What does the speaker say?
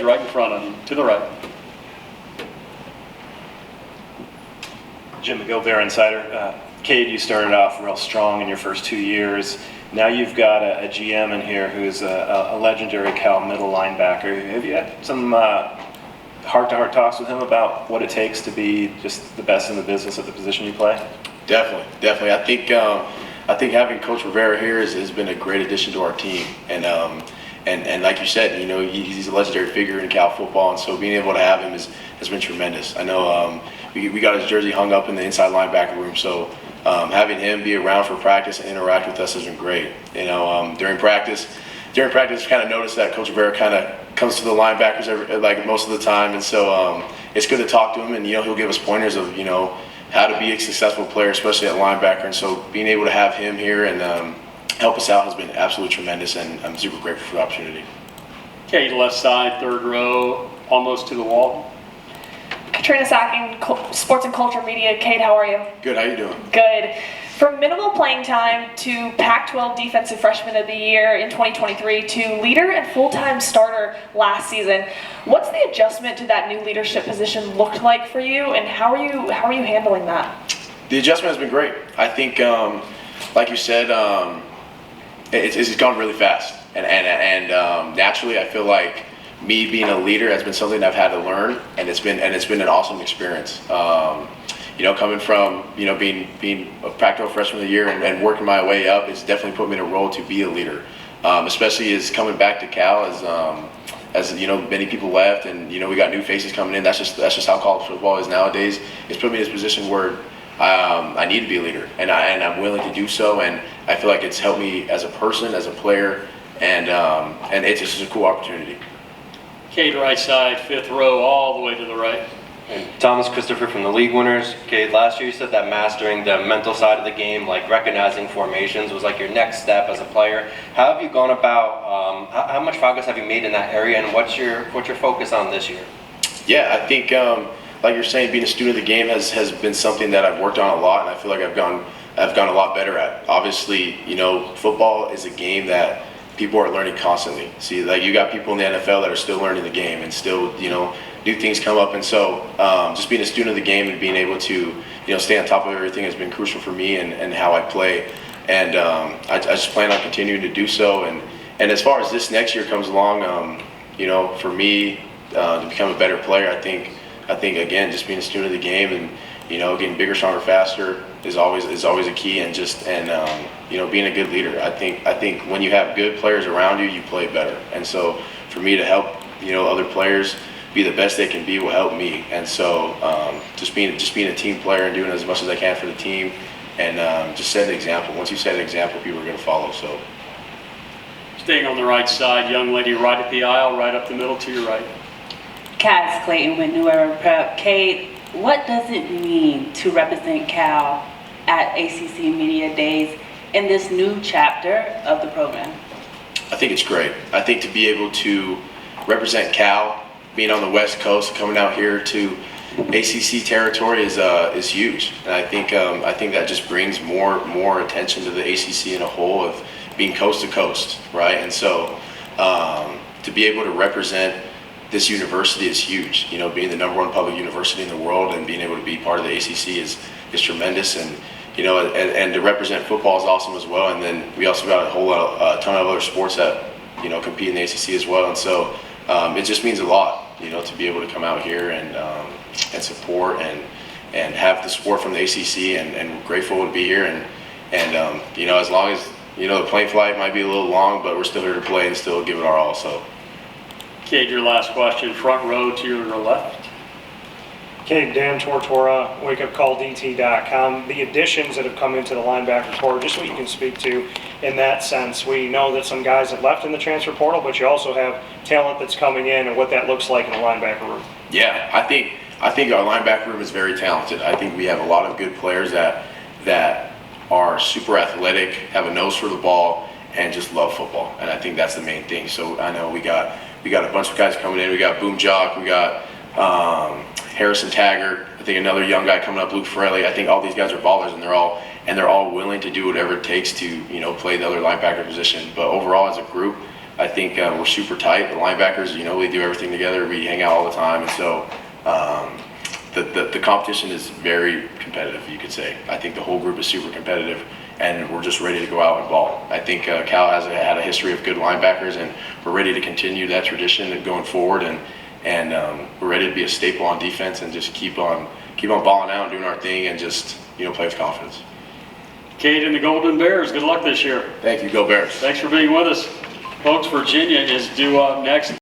Right in front of him, to the right. Jim McGill, Insider. Cade, you started off real strong in your first 2 years. Now you've got a GM in here who's a legendary Cal middle linebacker. Have you had some heart-to-heart talks with him about what it takes to be just the best in the business at the position you play? Definitely. I think having Coach Rivera here has been a great addition to our team. And like you said, you know, he's a legendary figure in Cal football, and so being able to have him has been tremendous. I know we got his jersey hung up in the inside linebacker room, so having him be around for practice and interact with us has been great. You know, during practice, kind of noticed that Coach Rivera kind of comes to the linebackers like most of the time, and so it's good to talk to him, and you know, he'll give us pointers of how to be a successful player, especially at linebacker. And so being able to have him here and help us out has been absolutely tremendous, and I'm super grateful for the opportunity. Cade, left side, third row, almost to the wall. Katrina Sacking, Sports and Culture Media. Cade, how are you? Good, how you doing? Good. From minimal playing time to Pac-12 Defensive Freshman of the Year in 2023 to leader and full-time starter last season, what's the adjustment to that new leadership position looked like for you, and how are you handling that? The adjustment has been great. I think, like you said, it's gone really fast, and naturally, I feel like me being a leader has been something I've had to learn, and it's been an awesome experience. Coming from being a Pac-12 Freshman of the Year and working my way up, it's definitely put me in a role to be a leader. Especially as coming back to Cal, as many people left, and we got new faces coming in. That's just how college football is nowadays. It's put me in this position where I need to be a leader, and I'm willing to do so, and I feel like it's helped me as a person, as a player, and it's just a cool opportunity. Cade, right side, fifth row, all the way to the right. And Thomas Christopher from the League Winners. Cade, last year you said that mastering the mental side of the game, like recognizing formations, was like your next step as a player. How have you gone about, how much progress have you made in that area, and what's your focus on this year? Yeah, I think, like you're saying, being a student of the game has been something that I've worked on a lot, and I feel like I've gone a lot better at. Obviously, football is a game that people are learning constantly. See, like you got people in the NFL that are still learning the game and still, new things come up. And so just being a student of the game and being able to, stay on top of everything has been crucial for me and how I play. And I just plan on continuing to do so. And as far as this next year comes along, for me to become a better player, I think again, just being a student of the game and, getting bigger, stronger, faster is always a key, and being a good leader. I think when you have good players around you, you play better. And so for me to help other players be the best they can be will help me. And so just being a team player and doing as much as I can for the team, and just set an example. Once you set an example, people are going to follow. So Staying on the right side, young lady right at the aisle, right up the middle to your right. Cass Clayton with New Era Prep. Cade, what does it mean to represent Cal at ACC Media Days in this new chapter of the program? I think it's great. I think to be able to represent Cal, being on the West Coast, coming out here to ACC territory is huge. And I think that just brings more attention to the ACC in a whole of being coast to coast, right? And so to be able to represent this university is huge. Being the #1 public university in the world and being able to be part of the ACC is tremendous. And and to represent football is awesome as well. And then we also got a ton of other sports that compete in the ACC as well. And so it just means a lot, to be able to come out here and support and have the support from the ACC. And we're grateful to be here. And as long as the plane flight might be a little long, but we're still here to play and still give it our all. So. Cade, your last question, front row to your left. Cade, Dan Tortora, wakeupcalldt.com. The additions that have come into the linebacker core, just what you can speak to in that sense. We know that some guys have left in the transfer portal, but you also have talent that's coming in and what that looks like in the linebacker room. Yeah, I think our linebacker room is very talented. I think we have a lot of good players that are super athletic, have a nose for the ball, and just love football. And I think that's the main thing. So I know we got a bunch of guys coming in. We got Boom Jock, we got Harrison Taggart. I think another young guy coming up, Luke Ferrelli. I think all these guys are ballers, and they're all willing to do whatever it takes to play the other linebacker position. But overall, as a group, I think we're super tight. The linebackers, you know, we do everything together. We hang out all the time, and so the competition is very competitive, you could say. I think the whole group is super competitive, and we're just ready to go out and ball. I think Cal has had a history of good linebackers, and we're ready to continue that tradition and going forward, and we're ready to be a staple on defense and just keep on balling out and doing our thing and just, you know, play with confidence. Cade and the Golden Bears, good luck this year. Thank you. Go Bears. Thanks for being with us. Folks, Virginia is due up next.